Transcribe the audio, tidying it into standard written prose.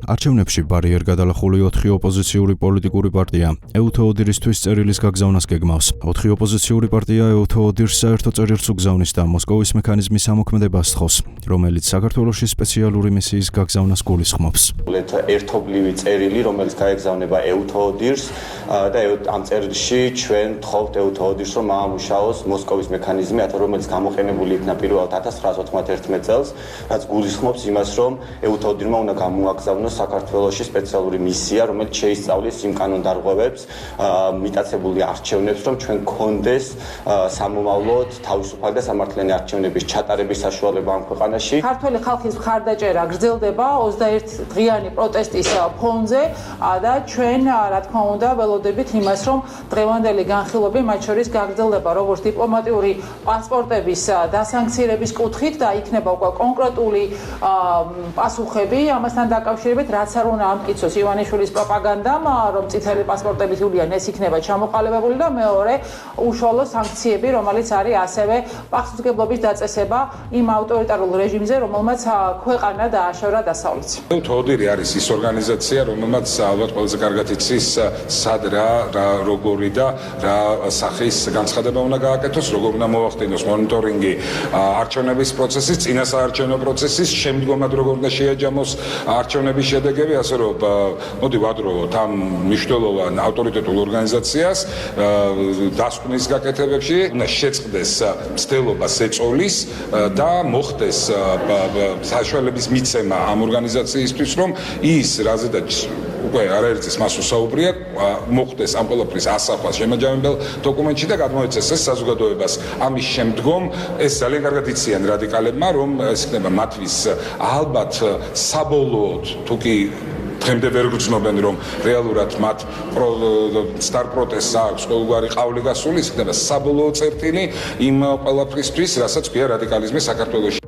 არჩევნებში ბარიერ გადალახული 4 ოპოზიციური პოლიტიკური პარტია EUTO-ODIR-ისთვის წერილის გაგზავნას გეგმავს. 4 ოპოზიციური პარტია EUTO-ODIR-ს საერთო წერილს უგზავნის და მოსკოვის მექანიზმის ამოქმედებას სთხოვს, რომელიც საქართველოში სპეციალური მისიის გაგზავნას გულისხმობს. ერთობლივი წერილი, რომელიც გაეგზავნება EUTO-ODIR-ს და ამ წერილში ჩვენ ვთხოვთ EUTO-ODIR-ს, რომ ამუშაოს მოსკოვის მექანიზმი, რომელიც გამოყენებული იქნა პირველად 1991 წელს, რაც გულისხმობს იმას, რომ EUTO-ODIR-მა უნდა გამოაგზავნოს საქართველოში სპეციალური მისია, რომელიც შეისწავლის იმ კანონდარღვევებს, მიტაცებული არჩევნებს, რომ ჩვენ გქონდეს სამომავლოდ თავისუფალი და სამართლიანი არჩევნების ჩატარების საშუალება ამ ქვეყანაში. ქართველი ხალხის მხარდაჭერა გრძელდება 21 დღიანი პროტესტის ფონზე და ჩვენ, რა თქმა უნდა, ველოდებით იმას, რომ დღევანდელი განხილვები მათ შორის გაგრძელდება როგორც დიპლომატიური პასპორტების დასანქცირების კუთხით და იქნება უკვე კონკრეტული პასუხები ამასთან დაკავშირებით, რაც არ უნდა ამტკიცოს ივანიშვილის პროპაგანდამ, რომ წითელი პასპორტები თვლიან ეს იქნება ჩამოყალიბებული და მეორე უშუალო სანქციები, რომელიც არის ასევე პასუხისმგებლობის დაწესება იმ ავტორიტარულ რეჟიმზე, რომელმაც ქვეყანა დააშორა დასავლეთს. EUTO-ODIR არის ის ორგანიზაცია, რომელმაც ალბათ ყველაზე კარგად იცის სად როგორი და რა სახის განცხადება უნდა გააკეთოს, როგორ უნდა მოახდინოს მონიტორინგი არჩევნების პროცესის, წინასაარჩევნო პროცესის, შემდგომად როგორ უნდა შეაჯამოს არჩევნების შედეგები, ასე რომ მოდი ვადროვოთ ამ მნიშვნელოვან ავტორიტეტულ ორგანიზაციას დასკვნის გაკეთებებში, უნდა შეწყდეს მცდელობა ეწოლის და მოხდეს საშუალების მიცემა ამ ორგანიზაციისთვის, რომ ის რაზედაც უკვე არაერთის მას უსაუბრია, მოხდეს ამ ყველაფრის ასახვა შემაჯამებელ დოკუმენტში და გადმოეცეს ეს საზოგადოებას. ამის შემდგომ ეს ძალიან კარგად იციან რადიკალებმა, რომ ეს იქნება მათთვის ალბათ საბოლოოდ, თუკი დღემდე ვერ გრძნობენ, რომ რეალურად მათ სტარ პროტესტს აქვს ყოველგვარი ყავლი გასული, იქნება საბოლოო წერტილი იმ ყველაფრისთვის, რასაც ქვია რადიკალიზმი საქართველოში.